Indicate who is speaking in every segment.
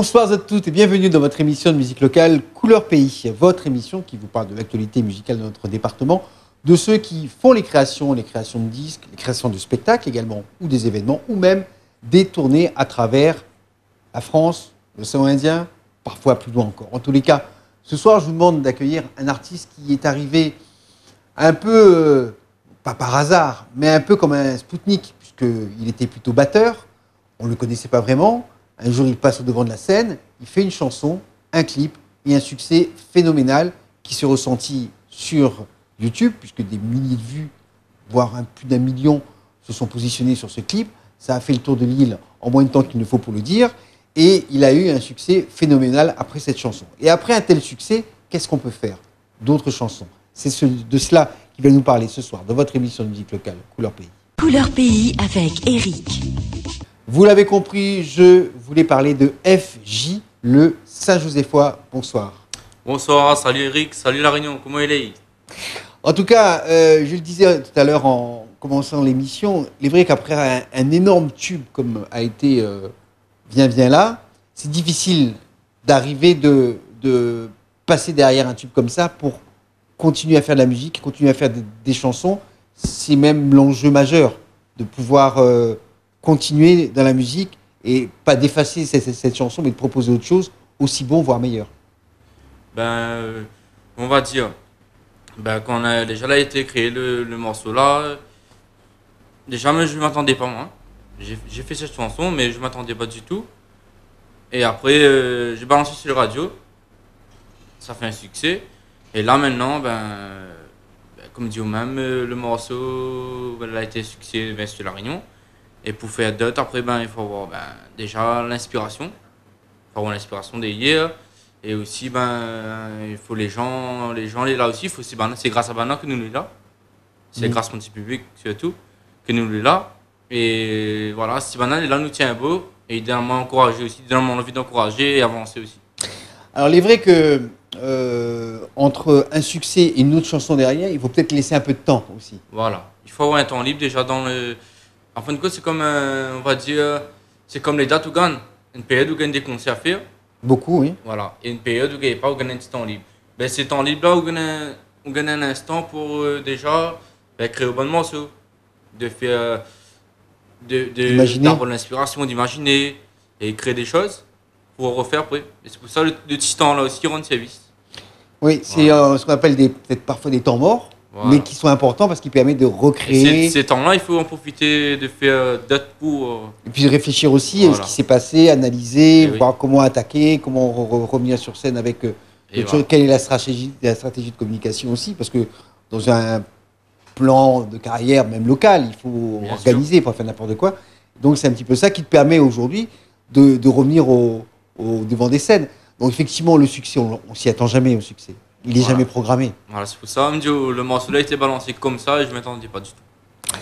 Speaker 1: Bonsoir à toutes et bienvenue dans votre émission de musique locale Couleur Pays, votre émission qui vous parle de l'actualité musicale de notre département, de ceux qui font les créations de disques, les créations de spectacles également, ou des événements, ou même des tournées à travers la France, l'océan Indien, parfois plus loin encore. En tous les cas, ce soir, je vous demande d'accueillir un artiste qui est arrivé un peu, pas par hasard, mais un peu comme un Spoutnik, puisqu'il était plutôt batteur, on ne le connaissait pas vraiment. Un jour, il passe au devant de la scène, il fait une chanson, un clip et un succès phénoménal qui s'est ressenti sur YouTube, puisque des milliers de vues, voire plus d'1 million, se sont positionnés sur ce clip. Ça a fait le tour de l'île en moins de temps qu'il ne faut pour le dire. Et il a eu un succès phénoménal après cette chanson. Et après un tel succès, qu'est-ce qu'on peut faire? D'autres chansons. C'est de cela qui va nous parler ce soir, dans votre émission de musique locale, Couleur Pays.
Speaker 2: Couleur Pays avec Eric.
Speaker 1: Vous l'avez compris, je voulais parler de FJ, le Saint-Josephois. Bonsoir.
Speaker 3: Bonsoir, salut Eric, salut La Réunion, comment il est?
Speaker 1: En tout cas, je le disais tout à l'heure en commençant l'émission, il est vrai qu'après un énorme tube comme a été Viens là, c'est difficile d'arriver de passer derrière un tube comme ça pour continuer à faire de la musique, continuer à faire des chansons. C'est même l'enjeu majeur de pouvoir continuer dans la musique et pas d'effacer cette chanson, mais de proposer autre chose, aussi bon, voire meilleur.
Speaker 3: On va dire, quand on a déjà là été créé le morceau là, déjà je ne m'attendais pas moi. J'ai fait cette chanson, mais je ne m'attendais pas du tout. Et après, j'ai balancé sur la radio, ça fait un succès. Et là maintenant, comme dit même, le morceau a été succès sur La Réunion. Et pour faire d'autres, après, il faut avoir déjà l'inspiration. Il faut avoir l'inspiration des hier. Et aussi, il faut les gens les là aussi. C'est grâce à Bana que nous sommes là. C'est grâce au petit public surtout que nous sommes là. Et voilà, si Bana est là, nous tient beau. Et il donne encourager aussi, il donne envie d'encourager et avancer aussi. Alors,
Speaker 1: il est vrai que entre un succès et une autre chanson derrière, il faut peut-être laisser un peu de temps aussi.
Speaker 3: Voilà, il faut avoir un temps libre déjà dans le... En fin de compte, c'est comme, on va dire, c'est comme les dates où gagne. Une période où gagne des concerts à faire.
Speaker 1: Beaucoup, oui.
Speaker 3: Voilà. Et une période où il n'y a pas, où gagne un petit temps libre. Ces temps libres-là, où gagne un instant pour déjà créer un bon morceau. De faire... d'avoir l'inspiration, d'imaginer et créer des choses pour refaire après. Et c'est pour ça le petit temps-là aussi rend service.
Speaker 1: Oui, c'est ce qu'on appelle peut-être parfois des temps morts. Voilà. Mais qui sont importants parce qu'ils permettent de recréer.
Speaker 3: Ces temps-là, il faut en profiter de faire d'autres pour...
Speaker 1: Et puis de réfléchir aussi à ce qui s'est passé, analyser, voir comment attaquer, comment revenir sur scène avec quelle est la stratégie de communication aussi, parce que dans un plan de carrière, même local, il faut organiser, pas faire n'importe quoi. Donc c'est un petit peu ça qui te permet aujourd'hui de revenir au devant des scènes. Donc effectivement, le succès, on s'y attend jamais au succès. Il n'est jamais programmé.
Speaker 3: Voilà, c'est pour ça, le morceau-là a été balancé comme ça et je ne m'attendais pas du tout.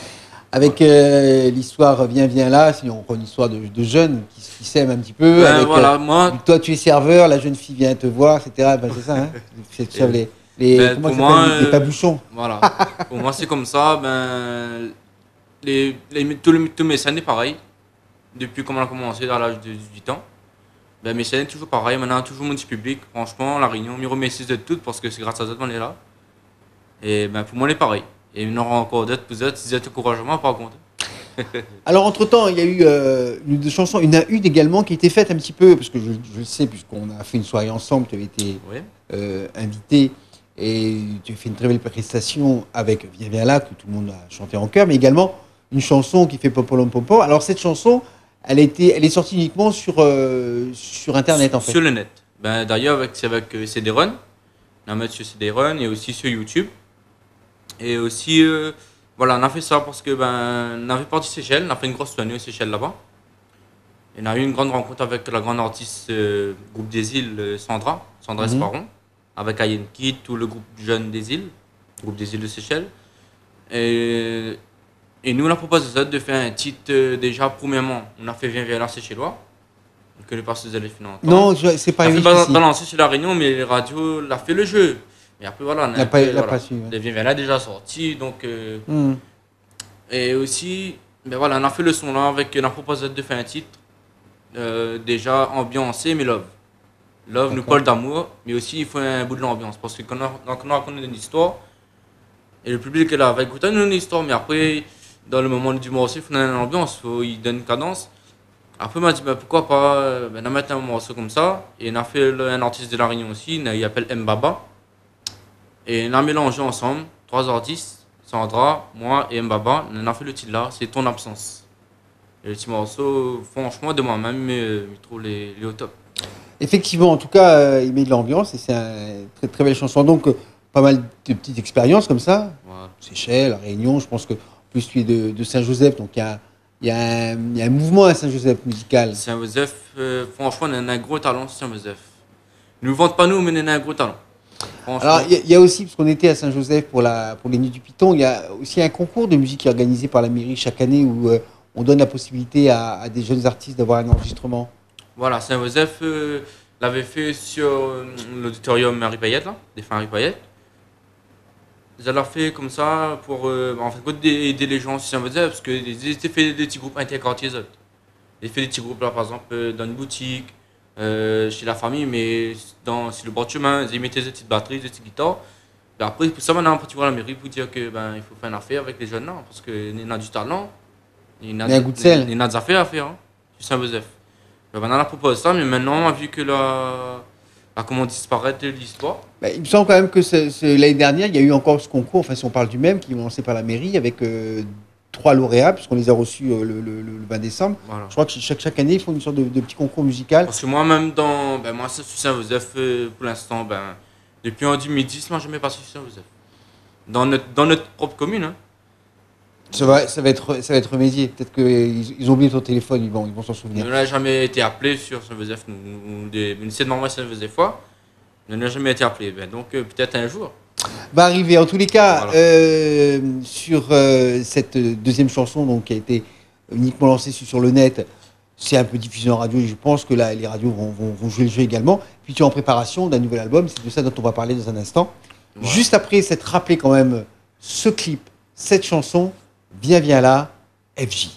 Speaker 1: Avec l'histoire Viens là, c'est une histoire de jeunes qui s'aiment un petit peu. Toi, tu es serveur, la jeune fille vient te voir, etc. C'est ça, hein? C'est sur les pabouchons.
Speaker 3: Voilà. Pour moi, c'est comme ça. Tous mes scènes, c'est pareil. Depuis qu'on a commencé à l'âge de 18 ans. Mes scènes, toujours pareil. Maintenant, toujours mon petit public. Franchement, La Réunion, me remercie de toutes parce que c'est grâce à eux qu'on est là. Et pour moi, on est pareil. Et il y en aura encore d'autres pour eux. Si vous êtes encouragement, par contre.
Speaker 1: Alors, entre-temps, il y a eu une chanson, une également qui a été faite un petit peu, parce que je le sais, puisqu'on a fait une soirée ensemble, tu avais été invité. Et tu as fait une très belle prestation avec Viens là, que tout le monde a chanté en chœur, mais également une chanson qui fait Popolom Popo. Alors, cette chanson, elle est sortie uniquement sur Internet, en fait.
Speaker 3: Sur le net. D'ailleurs, c'est avec CD-Run. On a mis sur CD-Run et aussi sur YouTube. Et aussi, on a fait ça parce que on avait parti Seychelles, on a fait une grosse tournée aux Seychelles là-bas. Et on a eu une grande rencontre avec la grande artiste groupe des îles, Sandra Esparon, avec Ayen Kid, tout le groupe jeune des îles, groupe des îles de Seychelles. Et nous, on a proposé de faire un titre déjà, premièrement, on a fait Viens là, c'est chez toi. On ne connaît pas si vous allez finir.
Speaker 1: Non, c'est pas évident.
Speaker 3: On a fait balancer sur La Réunion, mais les radios l'ont fait le jeu. Et après, voilà, on a
Speaker 1: pas su.
Speaker 3: Les Viens là déjà sorti. Donc, et aussi, on a fait le son là, on a proposé de faire un titre. Déjà ambiancé, mais love. Love nous
Speaker 1: D'accord.
Speaker 3: parle d'amour, mais aussi il faut un bout de l'ambiance. Parce que quand on raconte une histoire, et le public est là, va écouter une histoire, mais après, dans le moment du morceau, il faut donner une ambiance, il donne une cadence. Après, il m'a dit, bah, pourquoi pas mettre un morceau comme ça. Et on a fait un artiste de La Réunion aussi, il appelle Mbaba. Et on a mélangé ensemble, 3 artistes, Sandra, moi et Mbaba. On a fait le titre là, c'est Ton absence. Et le petit morceau, franchement, de moi-même, il trouve les au top.
Speaker 1: Effectivement, en tout cas, il met de l'ambiance et c'est une très, très belle chanson. Donc, pas mal de petites expériences comme ça.
Speaker 3: Voilà.
Speaker 1: Seychelles, La Réunion, je pense que en plus tu es de Saint-Joseph, donc il y a un mouvement à Saint-Joseph musical.
Speaker 3: Saint-Joseph, franchement, on a un gros talent sur Saint-Joseph. Ils ne nous vendent pas nous, mais on a un gros talent. Franchement.
Speaker 1: Alors, il y a aussi, parce qu'on était à Saint-Joseph pour les Nuits du Python, il y a aussi un concours de musique qui est organisé par la mairie chaque année où on donne la possibilité à des jeunes artistes d'avoir un enregistrement.
Speaker 3: Voilà, Saint-Joseph l'avait fait sur l'auditorium Harry Payette, là, des fins Harry Payette. Ils l'ont fait comme ça pour en fait, aider les gens sur Saint-Joseph, parce qu'ils étaient fait des petits groupes interquartiers. Ils ont fait des petits groupes là, par exemple, dans une boutique, chez la famille, mais sur le bord de chemin, ils mettaient des petites batteries, des petites guitares. Et après, pour ça, maintenant, on peut voir la mairie pour dire que il faut faire une affaire avec les jeunes là, parce qu'il y a du talent, il y a
Speaker 1: un goût de sel.
Speaker 3: il y a des affaires à faire hein, sur Saint-Joseph. Maintenant, on a proposé ça, mais maintenant, vu que comment disparaît de l'histoire,
Speaker 1: Bah, il me semble quand même que l'année dernière, il y a eu encore ce concours, enfin si on parle du même, qui est lancé par la mairie avec 3 lauréats, puisqu'on les a reçus le 20 décembre.
Speaker 3: voilà.
Speaker 1: Je crois que chaque année, ils font une sorte de petit concours musical.
Speaker 3: Parce que moi-même, moi, sur Saint-Joseph, pour l'instant, depuis en 2010, moi, je n'ai pas sur Saint-Joseph. Dans notre propre commune. Hein.
Speaker 1: Ça va être remédié. Peut-être qu'ils ont oublié ton téléphone, ils vont s'en souvenir.
Speaker 3: On n'a jamais été appelé sur Saint-Joseph. Une scène normale Saint-Joseph fois. On n'a jamais été appelé. Donc, peut-être un jour.
Speaker 1: Va arriver. En tous les cas,
Speaker 3: Voilà.
Speaker 1: sur cette deuxième chanson donc, qui a été uniquement lancée sur le net, c'est un peu diffusé en radio et je pense que là, les radios vont jouer le jeu également. Puis tu es en préparation d'un nouvel album, c'est de ça dont on va parler dans un instant.
Speaker 3: Voilà.
Speaker 1: Juste après s'être rappelé quand même ce clip, cette chanson, viens là, FJ.